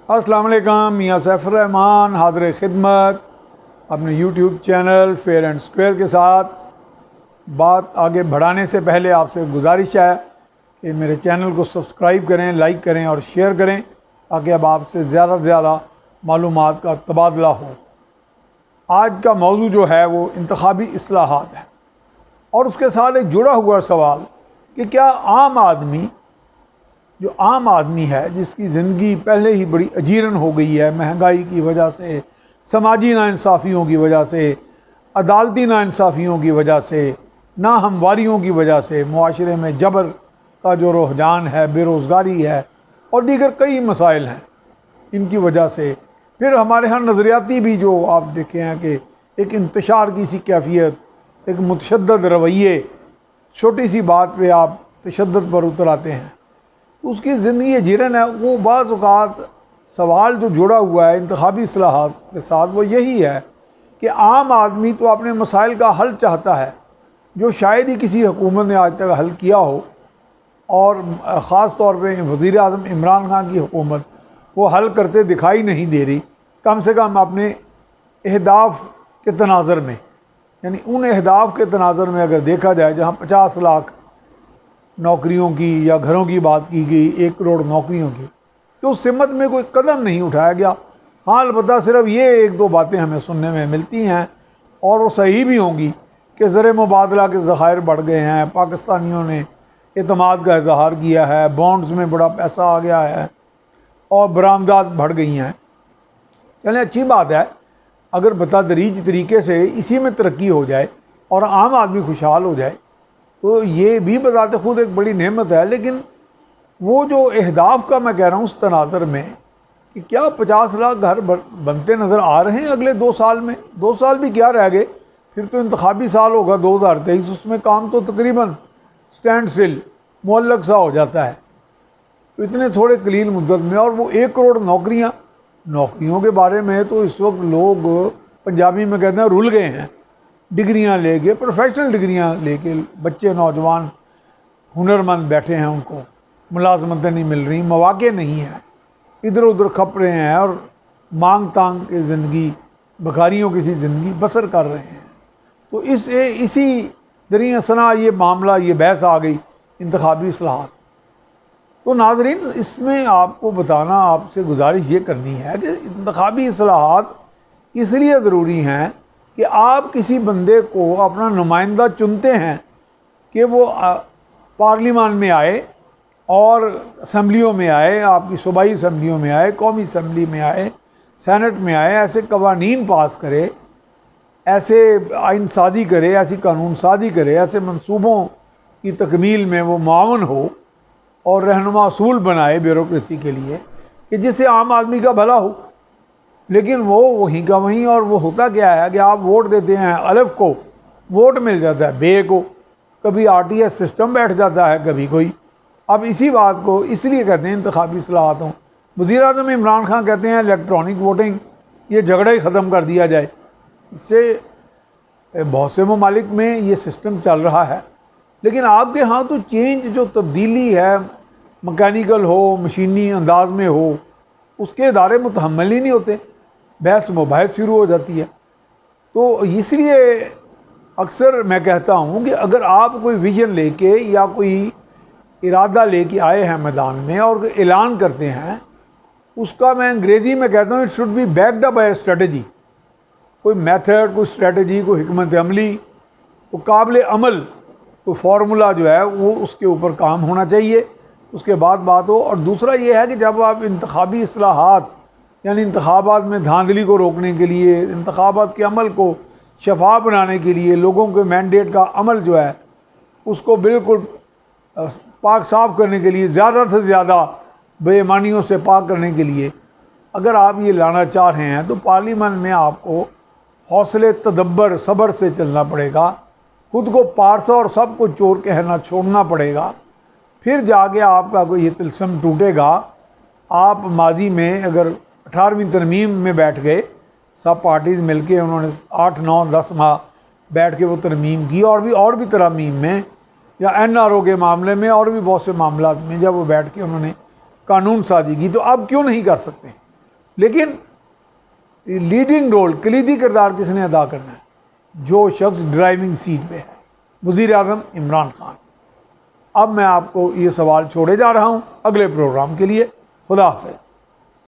السلام علیکم، میاں سیف الرحمان حاضر خدمت اپنے YouTube channel fair and square کے ساتھ۔ بات آگے بڑھانے سے پہلے آپ سے گزارش ہے کہ میرے چینل کو سبسکرائب کریں، لائک کریں اور شیئر کریں تاکہ اب آپ سے زیادہ سے زیادہ معلومات کا تبادلہ ہو۔ آج کا موضوع جو ہے وہ انتخابی اصلاحات ہے، اور اس کے ساتھ ایک جڑا ہوا سوال کہ کیا عام آدمی ہے جس کی زندگی پہلے ہی بڑی اجیرن ہو گئی ہے مہنگائی کی وجہ سے، سماجی ناانصافیوں کی وجہ سے، عدالتی ناانصافیوں کی وجہ سے، ناہمواریوں کی وجہ سے، معاشرے میں جبر کا جو رجحان ہے، بے روزگاری ہے اور دیگر کئی مسائل ہیں، ان کی وجہ سے پھر ہمارے ہاں نظریاتی بھی جو آپ دیکھے ہیں کہ ایک انتشار کی سی کیفیت، ایک متشدد رویے، چھوٹی سی بات پہ آپ تشدد پر اتر آتے ہیں، اس کی زندگی اجیرن ہے۔ وہ بعض اوقات سوال جو جڑا ہوا ہے انتخابی اصلاحات کے ساتھ وہ یہی ہے کہ عام آدمی تو اپنے مسائل کا حل چاہتا ہے جو شاید ہی کسی حکومت نے آج تک حل کیا ہو، اور خاص طور پہ وزیر اعظم عمران خان کی حکومت وہ حل کرتے دکھائی نہیں دے رہی، کم سے کم اپنے اہداف کے تناظر میں، یعنی ان اہداف کے تناظر میں اگر دیکھا جائے جہاں 50 لاکھ نوکریوں کی یا گھروں کی بات کی گئی، 1 کروڑ نوکریوں کی، تو اس سمت میں کوئی قدم نہیں اٹھایا گیا۔ ہاں البتہ صرف یہ 1-2 باتیں ہمیں سننے میں ملتی ہیں، اور وہ صحیح بھی ہوں گی کہ زر مبادلہ کے ذخائر بڑھ گئے ہیں، پاکستانیوں نے اعتماد کا اظہار کیا ہے، بانڈز میں بڑا پیسہ آ گیا ہے اور برآمدات بڑھ گئی ہیں۔ چلیں اچھی بات ہے، اگر بتدریج طریقے سے اسی میں ترقی ہو جائے اور عام آدمی خوشحال ہو جائے تو یہ بھی بذات خود ایک بڑی نعمت ہے۔ لیکن وہ جو اہداف کا میں کہہ رہا ہوں اس تناظر میں کہ کیا 50 لاکھ گھر بنتے نظر آ رہے ہیں اگلے 2 سال میں؟ 2 سال بھی کیا رہ گئے، پھر تو انتخابی سال ہوگا 2023، اس میں کام تو تقریباً سٹینڈ سٹل، معلق سا ہو جاتا ہے۔ تو اتنے تھوڑے قلیل مدت میں، اور وہ 1 کروڑ نوکریوں کے بارے میں تو اس وقت لوگ پنجابی میں کہتے ہیں رول گئے ہیں، ڈگریاں لے کے، پروفیشنل ڈگریاں لے کے بچے نوجوان ہنرمند بیٹھے ہیں، ان کو ملازمتیں نہیں مل رہی، مواقع نہیں ہیں، ادھر ادھر کھپ رہے ہیں اور مانگ تانگ کی زندگی، بھکاریوں کی سی زندگی بسر کر رہے ہیں۔ تو اسی دریں ثنا یہ معاملہ، یہ بحث آ گئی انتخابی اصلاحات۔ تو ناظرین، اس میں آپ کو بتانا، آپ سے گزارش یہ کرنی ہے کہ انتخابی اصلاحات اس لیے ضروری ہیں کہ آپ کسی بندے کو اپنا نمائندہ چنتے ہیں کہ وہ پارلیمان میں آئے اور اسمبلیوں میں آئے، آپ کی صوبائی اسمبلیوں میں آئے، قومی اسمبلی میں آئے، سینٹ میں آئے، ایسے قوانین پاس کرے، ایسے آئین سازی کرے، ایسی قانون سازی کرے، ایسے منصوبوں کی تکمیل میں وہ معاون ہو اور رہنما اصول بنائے بیوروکریسی کے لیے کہ جس سے عام آدمی کا بھلا ہو۔ لیکن وہ وہیں کا وہیں، اور وہ ہوتا کیا ہے کہ آپ ووٹ دیتے ہیں، الف کو ووٹ مل جاتا ہے بے کو، کبھی RTS سسٹم بیٹھ جاتا ہے، کبھی کوئی۔ اب اسی بات کو اس لیے کہتے ہیں انتخابی اصلاحات ہوں۔ وزیر اعظم عمران خان کہتے ہیں الیکٹرانک ووٹنگ، یہ جھگڑا ہی ختم کر دیا جائے۔ اس سے بہت سے ممالک میں یہ سسٹم چل رہا ہے، لیکن آپ کے ہاں تو چینج، جو تبدیلی ہے، مکینیکل ہو، مشینی انداز میں ہو، اس کے ادارے متحمل ہی نہیں ہوتے، بحث مباحث شروع ہو جاتی ہے۔ تو اس لیے اکثر میں کہتا ہوں کہ اگر آپ کوئی ویژن لے کے یا کوئی ارادہ لے کے آئے ہیں میدان میں اور اعلان کرتے ہیں، اس کا میں انگریزی میں کہتا ہوں it should be backed up by strategy, کوئی میتھڈ، کوئی اسٹریٹجی، کوئی حکمت عملی، کوئی قابل عمل، کوئی فارمولا جو ہے وہ اس کے اوپر کام ہونا چاہیے، اس کے بعد بات ہو۔ اور دوسرا یہ ہے کہ جب آپ انتخابی اصلاحات، یعنی انتخابات میں دھاندلی کو روکنے کے لیے، انتخابات کے عمل کو شفاف بنانے کے لیے، لوگوں کے مینڈیٹ کا عمل جو ہے اس کو بالکل پاک صاف کرنے کے لیے، زیادہ سے زیادہ بے ایمانیوں سے پاک کرنے کے لیے اگر آپ یہ لانا چاہ رہے ہیں تو پارلیمان میں آپ کو حوصلے، تدبر، صبر سے چلنا پڑے گا، خود کو پارسا اور سب کو چور کہنا چھوڑنا پڑے گا، پھر جا کے آپ کا کوئی یہ طلسم ٹوٹے گا۔ آپ ماضی میں اگر 18ویں ترمیم میں بیٹھ گئے، سب پارٹیز مل کے انہوں نے 8، 9، 10 ماہ بیٹھ کے وہ ترمیم کی، اور بھی ترامیم میں، یا NRO کے معاملے میں، اور بھی بہت سے معاملات میں جب وہ بیٹھ کے انہوں نے قانون سازی کی، تو اب کیوں نہیں کر سکتے؟ لیکن لیڈنگ رول، کلیدی کردار کس نے ادا کرنا ہے؟ جو شخص ڈرائیونگ سیٹ پہ ہے، وزیر اعظم عمران خان۔ اب میں آپ کو یہ سوال چھوڑے جا رہا ہوں اگلے پروگرام کے لیے۔ خدا حافظ۔